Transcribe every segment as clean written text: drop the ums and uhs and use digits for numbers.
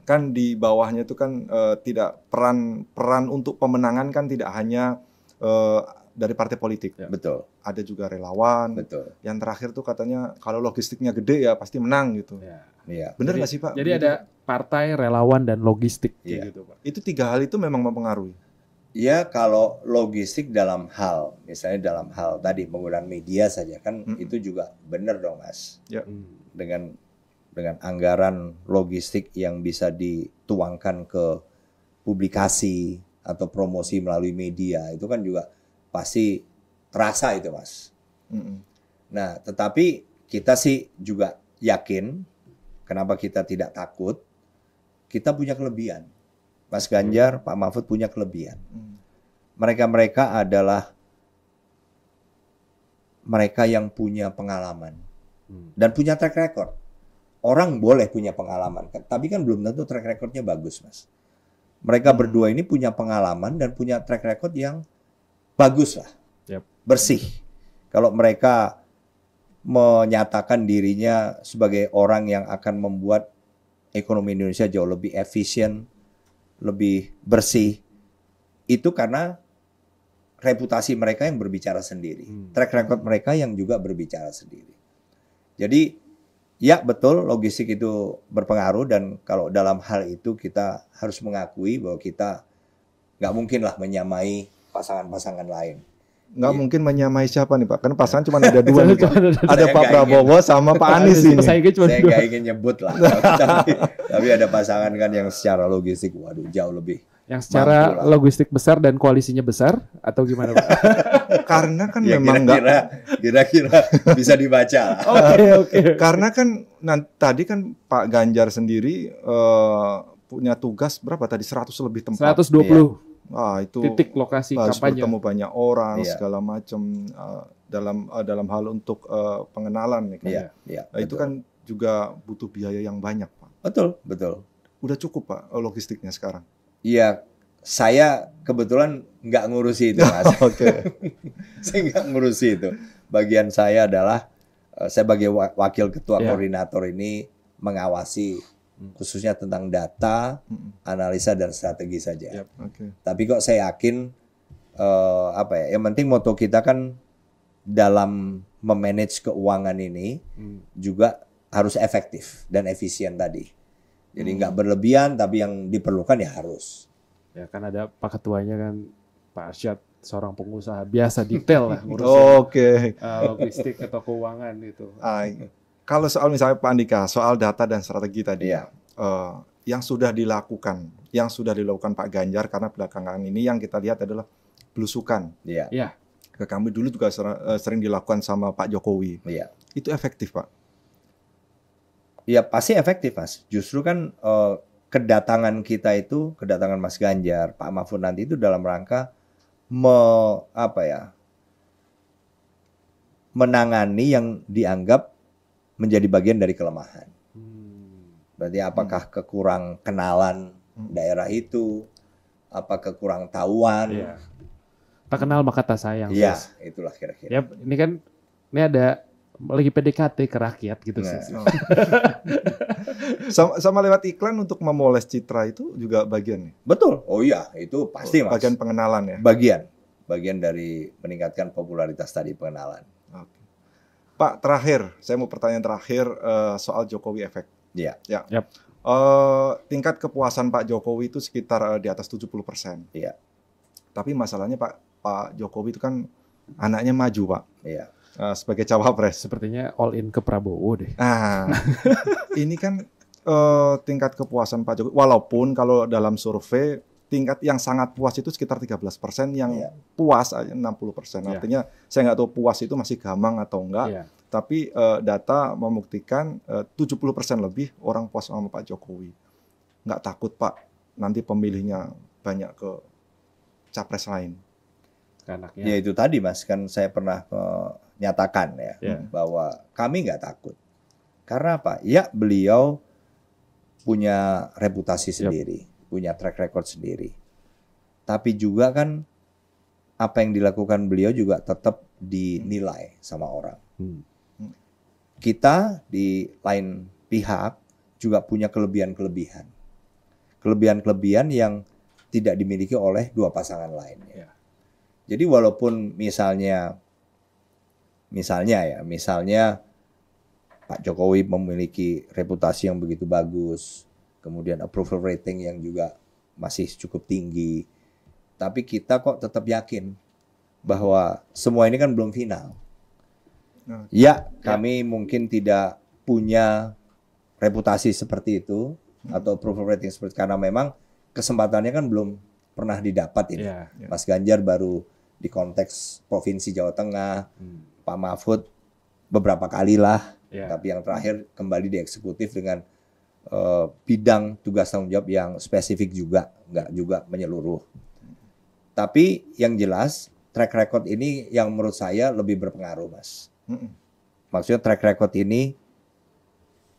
kan di bawahnya itu kan tidak peran untuk pemenangan kan tidak hanya dari partai politik. Ya. Betul. Ada juga relawan. Betul. Yang terakhir tuh katanya kalau logistiknya gede ya pasti menang gitu. Ya. Bener nggak sih Pak? Jadi gitu. Ada partai, relawan, dan logistik gitu Pak. Itu 3 hal itu memang mempengaruhi. Ya kalau logistik dalam hal, misalnya dalam hal tadi penggunaan media saja kan itu juga benar dong Mas. Ya. Dengan anggaran logistik yang bisa dituangkan ke publikasi atau promosi melalui media itu kan juga pasti terasa itu Mas. Nah tetapi kita sih juga yakin kenapa kita tidak takut, kita punya kelebihan. Mas Ganjar, Pak Mahfud punya kelebihan. Mereka adalah mereka yang punya pengalaman dan punya track record. Orang boleh punya pengalaman, tapi kan belum tentu track recordnya bagus, Mas. Mereka berdua ini punya pengalaman dan punya track record yang bagus lah, bersih. Kalau mereka menyatakan dirinya sebagai orang yang akan membuat ekonomi Indonesia jauh lebih efisien, lebih bersih, itu karena reputasi mereka yang berbicara sendiri, track record mereka yang juga berbicara sendiri. Jadi ya betul logistik itu berpengaruh dan kalau dalam hal itu kita harus mengakui bahwa kita nggak mungkin lah menyamai pasangan-pasangan lain. Nggak mungkin menyamai siapa nih Pak? Karena pasangan cuma ada 2 nih Pak. Ada Pak Prabowo sama Pak Anies ini. Saya nggak ingin nyebut lah. tapi ada pasangan kan yang secara logistik waduh jauh lebih. Yang secara logistik besar dan koalisinya besar atau gimana Pak? Karena kan ya, memang kira-kira bisa dibaca. Oke. Karena kan tadi kan Pak Ganjar sendiri punya tugas berapa tadi 100 lebih tempat. 120. Itu titik lokasi harus kampanye. Bertemu banyak orang segala macam dalam hal untuk pengenalan nih kan. Itu kan juga butuh biaya yang banyak Pak. Betul. Udah cukup Pak logistiknya sekarang? Iya, saya kebetulan nggak ngurusi itu Mas. Saya nggak ngurusi itu. Bagian saya adalah saya sebagai wakil ketua koordinator ini mengawasi khususnya tentang data, analisa dan strategi saja. Tapi kok saya yakin yang penting moto kita kan dalam memanage keuangan ini juga harus efektif dan efisien tadi. Jadi nggak berlebihan, tapi yang diperlukan ya harus. Ya kan ada Pak Ketuanya kan, Pak Arsyad, seorang pengusaha biasa detail lah ngurusin logistik atau keuangan itu. Kalau soal misalnya Pak Andika, soal data dan strategi tadi, yang sudah dilakukan Pak Ganjar karena belakangan ini yang kita lihat adalah belusukan. Ke kami dulu juga sering dilakukan sama Pak Jokowi. Itu efektif Pak? Ya pasti efektif Mas. Justru kan kedatangan Mas Ganjar, Pak Mahfud nanti itu dalam rangka menangani yang dianggap menjadi bagian dari kelemahan. Berarti apakah kekurang kenalan daerah itu, apa kekurang tahuan? Tak kenal maka tak sayang. Iya, itulah kira-kira. Ya, ini ada lagi PDKT ke rakyat gitu sih. Sama lewat iklan untuk memoles citra itu juga bagian nih. Betul. Oh iya, itu pasti Mas. Bagian pengenalan ya. Bagian dari meningkatkan popularitas tadi pengenalan. Pak, terakhir, saya mau pertanyaan terakhir soal Jokowi Effect. Tingkat kepuasan Pak Jokowi itu sekitar di atas 70%. Tapi masalahnya Pak Jokowi itu kan anaknya maju Pak. Sebagai cawapres. Sepertinya all in ke Prabowo deh. Ini kan tingkat kepuasan Pak Jokowi, walaupun kalau dalam survei tingkat yang sangat puas itu sekitar 13%, yang puas 60%. Artinya saya nggak tahu puas itu masih gamang atau enggak, tapi data membuktikan 70% lebih orang puas sama Pak Jokowi. Nggak takut Pak nanti pemilihnya banyak ke capres lain? Anaknya. Ya itu tadi Mas, kan saya pernah nyatakan bahwa kami nggak takut. Karena apa? Ya beliau punya reputasi sendiri, punya track record sendiri. Tapi juga kan apa yang dilakukan beliau juga tetap dinilai sama orang. Kita di lain pihak juga punya kelebihan-kelebihan. kelebihan-kelebihan yang tidak dimiliki oleh dua pasangan lainnya. Jadi walaupun misalnya Pak Jokowi memiliki reputasi yang begitu bagus, kemudian approval rating yang juga masih cukup tinggi, tapi kita kok tetap yakin bahwa semua ini kan belum final. Ya, kami mungkin tidak punya reputasi seperti itu atau approval rating seperti, karena memang kesempatannya kan belum pernah didapat ini. Mas Ganjar baru di konteks Provinsi Jawa Tengah, Pak Mahfud beberapa kali lah, tapi yang terakhir kembali di eksekutif dengan bidang tugas tanggung jawab yang spesifik juga, nggak juga menyeluruh. Tapi yang jelas track record ini yang menurut saya lebih berpengaruh, Mas. Maksudnya track record ini,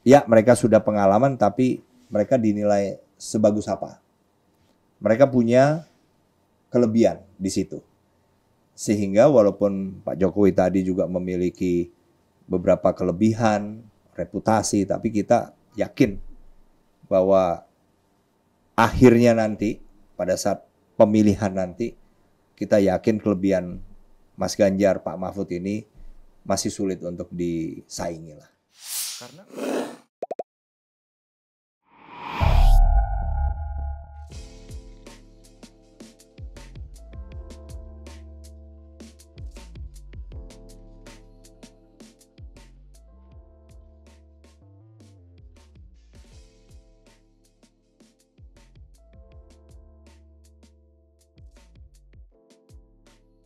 ya mereka sudah pengalaman, tapi mereka dinilai sebagus apa. Mereka punya kelebihan di situ. Sehingga walaupun Pak Jokowi tadi juga memiliki beberapa kelebihan, reputasi, tapi kita yakin bahwa akhirnya nanti, pada saat pemilihan nanti, kita yakin kelebihan Mas Ganjar, Pak Mahfud ini masih sulit untuk disaingi lah. Karena